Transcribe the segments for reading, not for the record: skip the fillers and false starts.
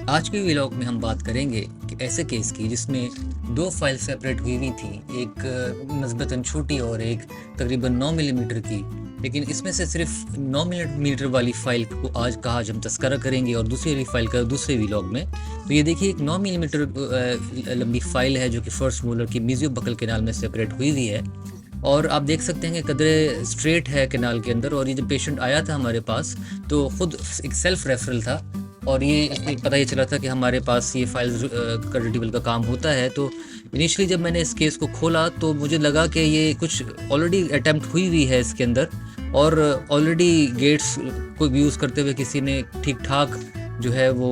आज के व्लॉग में हम बात करेंगे कि ऐसे केस की जिसमें दो फाइल सेपरेट हुई हुई थी, एक निस्बतन छोटी और एक तकरीबन 9 मिलीमीटर की। लेकिन इसमें से सिर्फ 9 मिलीमीटर वाली फाइल को आज हम तस्करा करेंगे और दूसरी वाली फाइल का दूसरे व्लॉग में। तो ये देखिए, एक 9 मिलीमीटर लंबी फाइल है जो कि फर्स्ट मोलर की मेसियोबक्कल कैनाल में सेपरेट हुई हुई है। और आप देख सकते हैं कि कदरे स्ट्रेट है कैनाल के अंदर। और ये जब पेशेंट आया था हमारे पास तो ख़ुद एक सेल्फ रेफरल था और ये पता ही चला था कि हमारे पास ये फाइल का रिट्रीवल का काम होता है। तो इनिशियली जब मैंने इस केस को खोला तो मुझे लगा कि ये कुछ ऑलरेडी अटैम्प्ट हुई हुई है इसके अंदर, और ऑलरेडी गेट्स को यूज़ करते हुए किसी ने ठीक ठाक जो है वो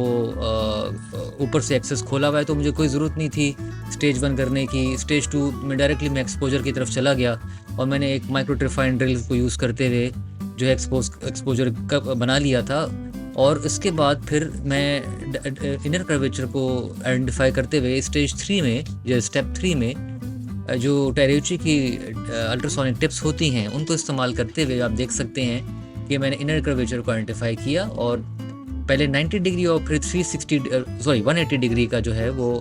ऊपर से एक्सेस खोला हुआ है। तो मुझे कोई ज़रूरत नहीं थी स्टेज 1 करने की। स्टेज 2 में डायरेक्टली मैं एक्सपोजर की तरफ चला गया और मैंने एक माइक्रोट्रिफाइन ड्रिल को यूज़ करते हुए जो है एक्सपोजर का बना लिया था। और इसके बाद फिर मैं इनर कर्वेचर को आइडेंटिफाई करते हुए स्टेज 3 में या स्टेप 3 में जो टेरियोची की अल्ट्रासोनिक टिप्स होती हैं उनको इस्तेमाल करते हुए आप देख सकते हैं कि मैंने इनर कर्वेचर को आइडेंटिफाई किया और पहले 90 डिग्री और फिर 180 डिग्री का जो है वो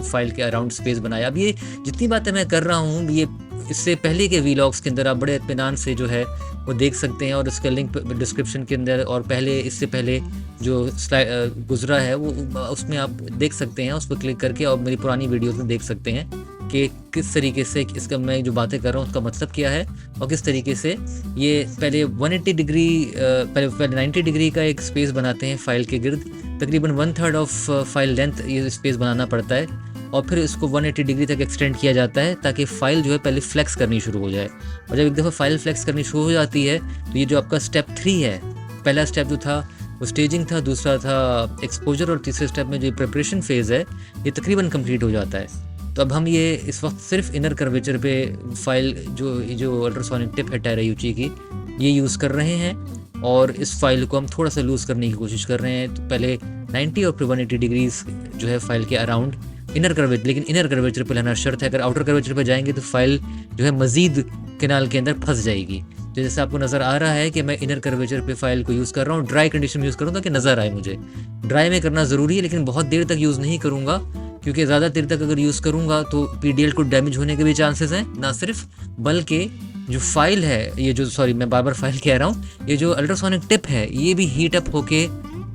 फाइल के अराउंड स्पेस बनाया। अब ये जितनी बातें मैं कर रहा हूँ ये इससे पहले के व्लॉग्स के अंदर आप बड़े इत्मीनान से जो है वो देख सकते हैं और उसका लिंक डिस्क्रिप्शन के अंदर और इससे पहले जो स्लाइड गुजरा है वो उसमें आप देख सकते हैं। उस पर क्लिक करके और मेरी पुरानी वीडियोस में देख सकते हैं कि किस तरीके से इसका मैं जो बातें कर रहा हूँ उसका मतलब क्या है और किस तरीके से ये पहले 180 डिग्री पहले 90 डिग्री का एक स्पेस बनाते हैं फाइल के गिर्द। तकरीबन 1/3 ऑफ फाइल लेंथ ये स्पेस बनाना पड़ता है और फिर इसको 180 डिग्री तक एक्सटेंड किया जाता है ताकि फ़ाइल जो है पहले फ्लेक्स करनी शुरू हो जाए। और जब एक दफ़ा फाइल फ्लेक्स करनी शुरू हो जाती है तो ये जो आपका स्टेप 3 है, पहला स्टेप जो था वो स्टेजिंग था, दूसरा था एक्सपोजर और तीसरे स्टेप में जो प्रिपरेशन फेज़ है ये तकरीबन कंप्लीट हो जाता है। तो अब हम ये इस वक्त सिर्फ इनर कर्वेचर पे फाइल जो अल्ट्रासोनिक टिप है टेरियोची की ये यूज़ कर रहे हैं और इस फाइल को हम थोड़ा सा लूज़ करने की कोशिश कर रहे हैं। तो पहले 90 और फिर 180 डिग्रीज जो है फाइल के अराउंड इनर कर्वेचर, लेकिन इनर कर्वेचर पे लेना शर्त है। अगर आउटर कर्वेचर पे जाएंगे तो फाइल जो है मज़ीद कैनाल के अंदर फंस जाएगी। तो जैसे आपको नज़र आ रहा है कि मैं इनर कर्वेचर पे फाइल को यूज़ कर रहा हूँ, ड्राई कंडीशन में यूज़ करूँ ताकि नज़र आए मुझे। ड्राई में करना ज़रूरी है लेकिन बहुत देर तक यूज़ नहीं करूँगा क्योंकि ज़्यादा देर तक अगर यूज़ करूँगा तो PDL को डैमेज होने के भी चांसेस हैं, ना सिर्फ बल्कि जो फाइल है ये जो मैं बार फाइल कह रहा हूँ, ये जो अल्ट्रासोनिक टिप है ये भी हीट अप होके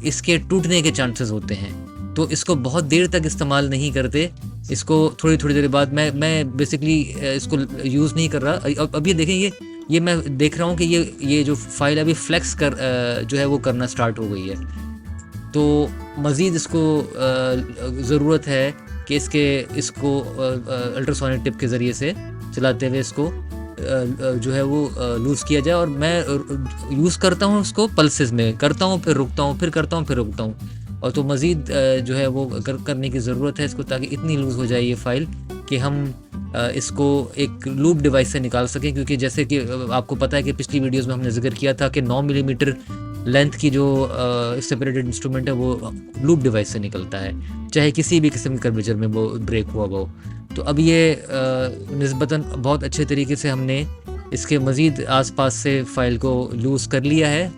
इसके टूटने के चांसेस होते हैं। तो इसको बहुत देर तक इस्तेमाल नहीं करते, इसको थोड़ी देर बाद मैं बेसिकली इसको यूज़ नहीं कर रहा। अब ये देखें, ये मैं देख रहा हूँ कि ये जो फाइल अभी फ्लेक्स कर जो है वो करना स्टार्ट हो गई है। तो मज़ीद इसको ज़रूरत है कि इसको अल्ट्रासोनिक टिप के ज़रिए से चलाते हुए इसको जो है वो लूज़ किया जाए। और मैं यूज़ करता हूँ उसको पल्सेस में, करता हूँ फिर रुकता हूँ, फिर करता हूँ फिर रुकता हूँ। और तो मज़ीद जो है वो करने की ज़रूरत है इसको ताकि इतनी लूज़ हो जाए ये फ़ाइल कि हम इसको एक लूप डिवाइस से निकाल सकें। क्योंकि जैसे कि आपको पता है कि पिछली वीडियोस में हमने जिक्र किया था कि 9 मिलीमीटर लेंथ की जो सेपरेटेड इंस्ट्रूमेंट है वो लूप डिवाइस से निकलता है, चाहे किसी भी किस्म के कर्वेचर में वो ब्रेक हुआ हो। तो अब ये निस्बतन बहुत अच्छे तरीके से हमने इसके मज़ीद आसपास से फ़ाइल को लूज़ कर लिया है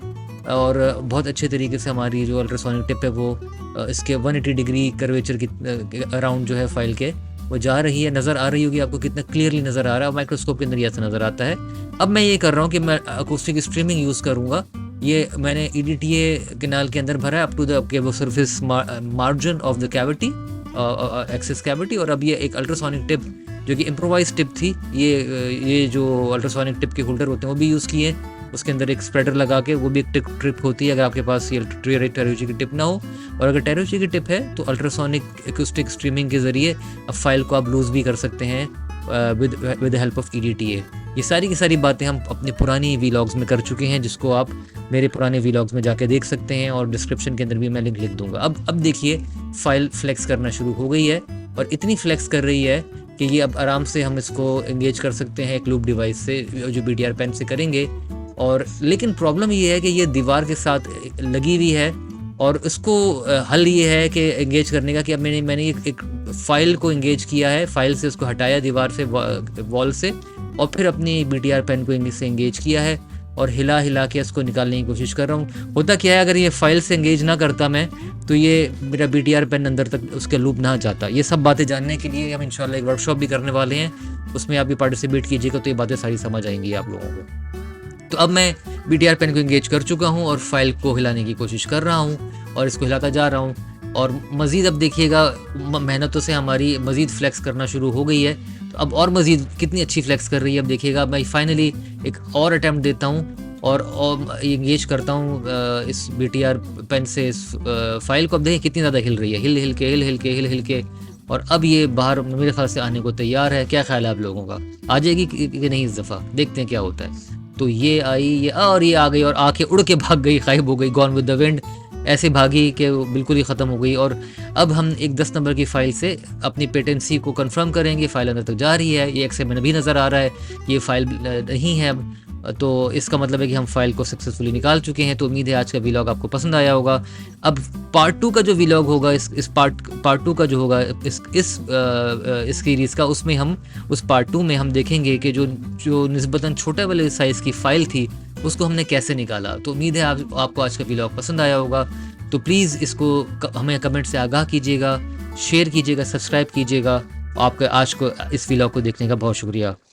और बहुत अच्छे तरीके से हमारी जो अल्ट्रासोनिक टिप है वो इसके 180 डिग्री कर्वेचर की अराउंड जो है फाइल के वो जा रही है। नज़र आ रही होगी आपको कितना क्लियरली नज़र आ रहा है, माइक्रोस्कोप के अंदर ऐसा नज़र आता है। अब मैं ये कर रहा हूँ कि मैं अकूस्टिक स्ट्रीमिंग यूज़ करूँगा। ये मैंने EDTA कैनाल के अंदर भरा है up to the cavosurface margin of the cavity, access cavity. और अब ये एक अल्ट्रासोनिक टिप जो कि इम्प्रोवाइज टिप थी, ये जो अल्ट्रासोनिक टिप के होल्डर होते हैं वो भी यूज़ किए, उसके अंदर एक स्प्रेडर लगा के, वो भी एक ट्रिप होती है अगर आपके पास ये टेरियोची की टिप ना हो। और अगर टेरियोची की टिप है तो अल्ट्रासोनिक एक्यूस्टिक स्ट्रीमिंग के ज़रिए अब फाइल को आप लूज़ भी कर सकते हैं विद हेल्प ऑफ EDTA। ये सारी की सारी बातें हम अपने पुरानी व्लॉग्स में कर चुके हैं, जिसको आप मेरे पुराने व्लॉग्स में जाके देख सकते हैं और डिस्क्रिप्शन के अंदर भी मैं लिंक लिख दूंगा। अब देखिए फाइल फ्लेक्स करना शुरू हो गई है और इतनी फ्लेक्स कर रही है कि ये अब आराम से हम इसको एंगेज कर सकते हैं एक लूप डिवाइस से जो BDR पेन से करेंगे। और लेकिन प्रॉब्लम ये है कि ये दीवार के साथ लगी हुई है और इसको हल ये है कि एंगेज करने का कि अब मैंने एक फ़ाइल को एंगेज किया है, फ़ाइल से उसको हटाया दीवार से, वॉल से, और फिर अपनी BTR पेन को से एंगेज किया है और हिला के इसको निकालने की कोशिश कर रहा हूँ। होता क्या है, अगर ये फाइल से एंगेज ना करता मैं, तो ये मेरा BTR पेन अंदर तक उसके लूप ना जाता। ये सब बातें जानने के लिए हम इंशाल्लाह एक वर्कशॉप भी करने वाले हैं, उसमें आप भी पार्टिसिपेट कीजिएगा, तो ये बातें सारी समझ आएंगी आप लोगों को। तो अब मैं BTR पेन को एंगेज कर चुका हूँ और फाइल को हिलाने की कोशिश कर रहा हूँ और इसको हिलाता जा रहा हूँ। और मज़ीद अब देखिएगा मेहनतों से हमारी मज़ीद फ्लेक्स करना शुरू हो गई है। तो अब और मज़ीद कितनी अच्छी फ्लेक्स कर रही है, अब देखिएगा। मैं फाइनली एक और अटैम्प्ट देता हूँ और इंगेज करता हूँ इस BTR पेन से इस फाइल को। अब देखिए कितनी ज़्यादा हिल रही है, हिल के। और अब ये बाहर मेरे ख्याल से आने को तैयार है। क्या ख्याल है आप लोगों का, आ जाएगी कि नहीं? इस दफ़ा देखते हैं क्या होता है। तो ये आई, ये आ गई और आके उड़ के भाग गई, गायब हो गई, गॉन विद द विंड। ऐसे भागी कि वो बिल्कुल ही ख़त्म हो गई। और अब हम एक 10 नंबर की फ़ाइल से अपनी पेटेंसी को कंफर्म करेंगे। फ़ाइल अंदर तक जा रही है, ये XML भी नज़र आ रहा है, ये फ़ाइल नहीं है अब। तो इसका मतलब है कि हम फ़ाइल को सक्सेसफुली निकाल चुके हैं। तो उम्मीद है आज का व्लॉग आपको पसंद आया होगा। अब पार्ट 2 का जो व्लॉग होगा, इस पार्ट 2 का जो होगा इस सीरीज़ का, उसमें हम उस पार्ट 2 में हम देखेंगे कि जो निस्बतन छोटे वाले साइज़ की फ़ाइल थी उसको हमने कैसे निकाला। तो उम्मीद है आपको आज का व्लॉग पसंद आया होगा। तो प्लीज़ इसको हमें कमेंट से आगाह कीजिएगा, शेयर कीजिएगा, सब्सक्राइब कीजिएगा। आपका आज को इस व्लॉग को देखने का बहुत शुक्रिया।